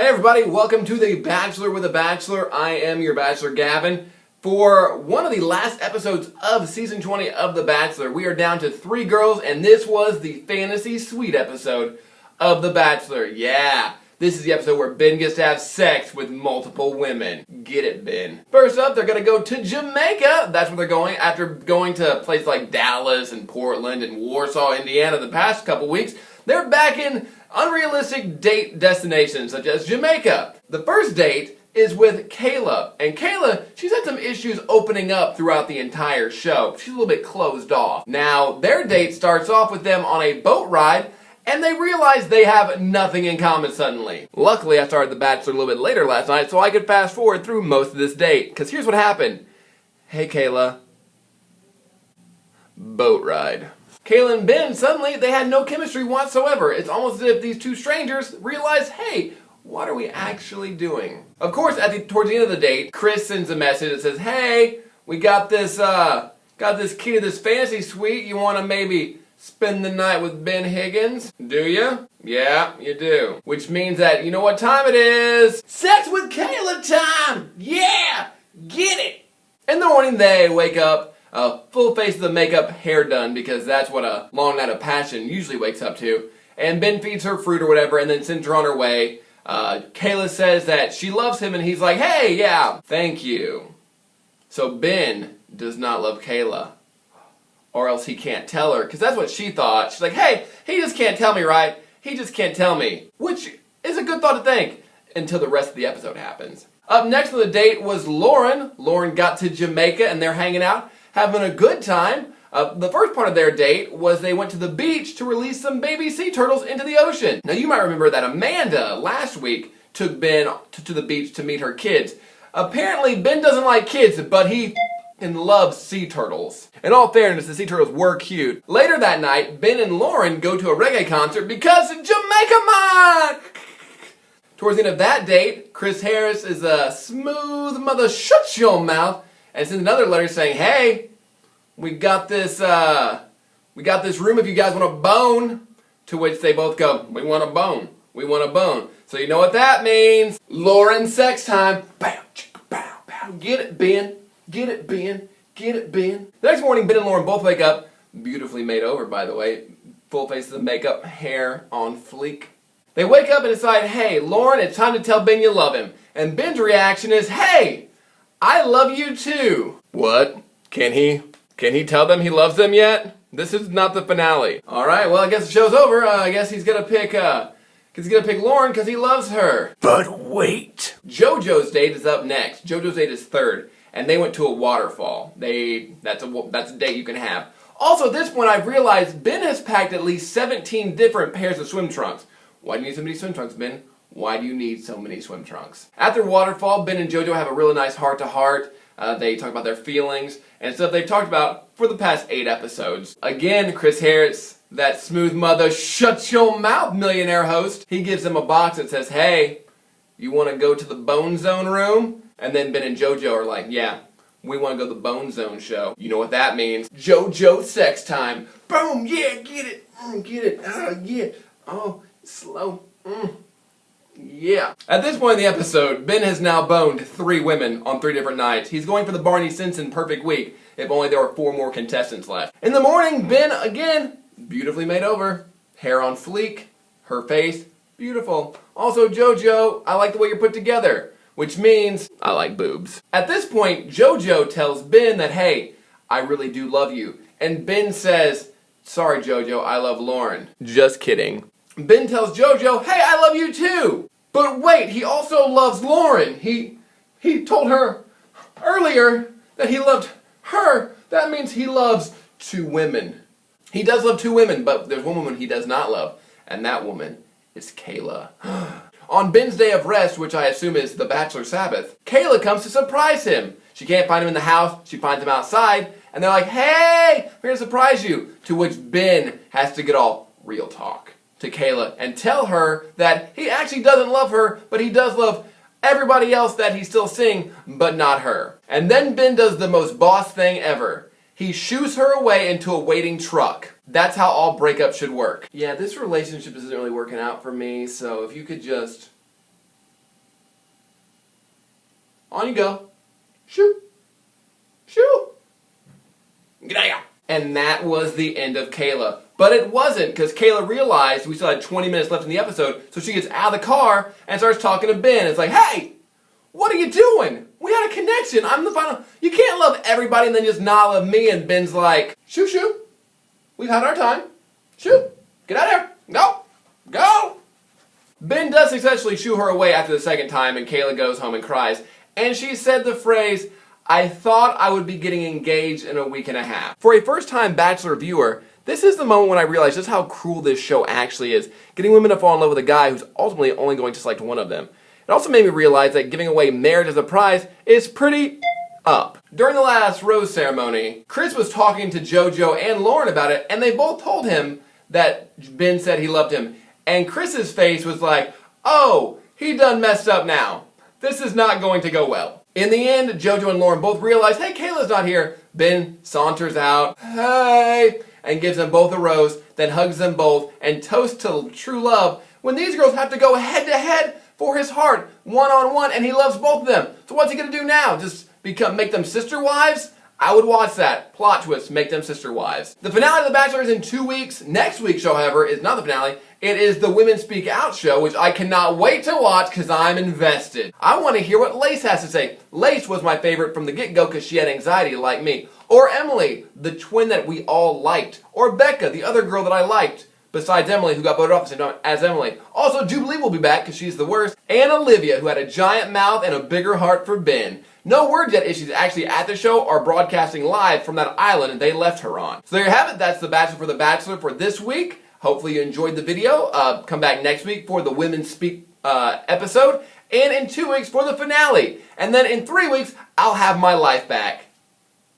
everybody, welcome to the Bachelor with a Bachelor. I am your Bachelor, Gavin. For one of the last episodes of Season 20 of The Bachelor, we are down to 3 girls, and this was the Fantasy Suite episode of The Bachelor. Yeah, this is the episode where Ben gets to have sex with multiple women. Get it, Ben. First up, they're going to go to Jamaica. That's where they're going after going to places like Dallas and Portland and Warsaw, Indiana the past couple weeks. They're back in unrealistic date destinations such as Jamaica. The first date is with Kayla. And Kayla, she's had some issues opening up throughout the entire show. She's a little bit closed off. Now, their date starts off with them on a boat ride, and they realize they have nothing in common suddenly. Luckily, I started The Bachelor a little bit later last night, so I could fast forward through most of this date. Because here's what happened. Hey, Kayla. Boat ride. Kayla and Ben, suddenly, they had no chemistry whatsoever. It's almost as if these two strangers realized, hey, what are we actually doing? Of course, towards the end of the date, Chris sends a message that says, hey, we got this key to this fantasy suite. You want to maybe spend the night with Ben Higgins? Do you? Yeah, you do. Which means that, you know what time it is? Sex with Kayla time! Yeah! Get it! In the morning, they wake up, full face of the makeup, hair done, because that's what a long night of passion usually wakes up to. And Ben feeds her fruit or whatever and then sends her on her way. Kayla says that she loves him and he's like, hey, yeah, thank you. So Ben does not love Kayla. Or else he can't tell her, because that's what she thought. She's like, hey, he just can't tell me, right? He just can't tell me. Which is a good thought to think until the rest of the episode happens. Up next on the date was Lauren. Lauren got to Jamaica and they're hanging out, having a good time. The first part of their date was they went to the beach to release some baby sea turtles into the ocean. Now you might remember that Amanda last week took Ben to the beach to meet her kids. Apparently Ben doesn't like kids, but he loves sea turtles. In all fairness, the sea turtles were cute. Later that night, Ben and Lauren go to a reggae concert because Jamaica man! Towards the end of that date, Chris Harris is a smooth mother shut your mouth and sends another letter saying, hey, we got this room if you guys want a bone. To which they both go, we want a bone. We want a bone. So you know what that means. Lauren sex time. Bow, chicka, bow, bow. Get it, Ben. Get it, Ben. Get it, Ben. The next morning, Ben and Lauren both wake up. Beautifully made over, by the way. Full face of makeup, hair on fleek. They wake up and decide, hey, Lauren, it's time to tell Ben you love him. And Ben's reaction is, hey, I love you too. What? Can he tell them he loves them yet? This is not the finale. Alright, well I guess the show's over. I guess he's gonna pick Lauren because he loves her. But wait! Jojo's date is up next. Jojo's date is third. And they went to a waterfall. That's a date you can have. Also at this point I've realized Ben has packed at least 17 different pairs of swim trunks. Why do you need so many swim trunks, Ben? Why do you need so many swim trunks? After waterfall, Ben and Jojo have a really nice heart-to-heart. They talk about their feelings and stuff they've talked about for the past 8 episodes. Again, Chris Harris, that smooth mother, shut your mouth millionaire host. He gives them a box that says, hey, you want to go to the Bone Zone room? And then Ben and Jojo are like, yeah, we want to go to the Bone Zone show. You know what that means. Jojo sex time. Boom, yeah, get it. Get it. Yeah. Oh, slow. Yeah. At this point in the episode, Ben has now boned 3 women on 3 different nights. He's going for the Barney Stinson perfect week, if only there were 4 more contestants left. In the morning, Ben, again, beautifully made over. Hair on fleek, her face, beautiful. Also, Jojo, I like the way you're put together, which means I like boobs. At this point, Jojo tells Ben that, hey, I really do love you. And Ben says, sorry, Jojo, I love Lauren. Just kidding. Ben tells Jojo, hey, I love you too. But wait, he also loves Lauren. He told her earlier that he loved her. That means he loves 2 women. He does love 2 women, but there's one woman he does not love, and that woman is Kayla. On Ben's day of rest, which I assume is the Bachelor Sabbath, Kayla comes to surprise him. She can't find him in the house, she finds him outside, and they're like, hey, we're gonna surprise you. To which Ben has to get all real talk to Kayla and tell her that he actually doesn't love her, but he does love everybody else that he's still seeing, but not her. And then Ben does the most boss thing ever. He shoos her away into a waiting truck. That's how all breakups should work. Yeah, this relationship isn't really working out for me, so if you could just On you go. Shoo. Shoo. Get out of here. And that was the end of Kayla. But it wasn't, because Kayla realized we still had 20 minutes left in the episode, so she gets out of the car and starts talking to Ben. It's like, hey, what are you doing? We had a connection. I'm the final. You can't love everybody and then just not love me. And Ben's like, shoo, shoo. We've had our time. Shoo. Get out of here. Go. Go. Ben does successfully shoo her away after the second time, and Kayla goes home and cries. And she said the phrase, I thought I would be getting engaged in a week and a half. For a first-time Bachelor viewer, this is the moment when I realized just how cruel this show actually is, getting women to fall in love with a guy who's ultimately only going to select one of them. It also made me realize that giving away marriage as a prize is pretty up. During the last rose ceremony, Chris was talking to Jojo and Lauren about it, and they both told him that Ben said he loved him. And Chris's face was like, oh, he done messed up now. This is not going to go well. In the end, Jojo and Lauren both realized, hey, Kayla's not here. Ben saunters out, hey, and gives them both a rose, then hugs them both and toasts to true love when these girls have to go head to head for his heart, one-on-one, and he loves both of them. So what's he going to do now? Just make them sister wives? I would watch that. Plot twist, make them sister wives. The finale of The Bachelor is in 2 weeks. Next week's show, however, is not the finale. It is the Women Speak Out show, which I cannot wait to watch because I'm invested. I want to hear what Lace has to say. Lace was my favorite from the get-go because she had anxiety like me. Or Emily, the twin that we all liked. Or Becca, the other girl that I liked. Besides Emily, who got voted off the same time as Emily. Also, Jubilee will be back because she's the worst. And Olivia, who had a giant mouth and a bigger heart for Ben. No word yet if she's actually at the show or broadcasting live from that island they left her on. So there you have it. That's The Bachelor for The Bachelor for this week. Hopefully you enjoyed the video. Come back next week for the Women Speak episode. And in 2 weeks for the finale. And then in 3 weeks, I'll have my life back.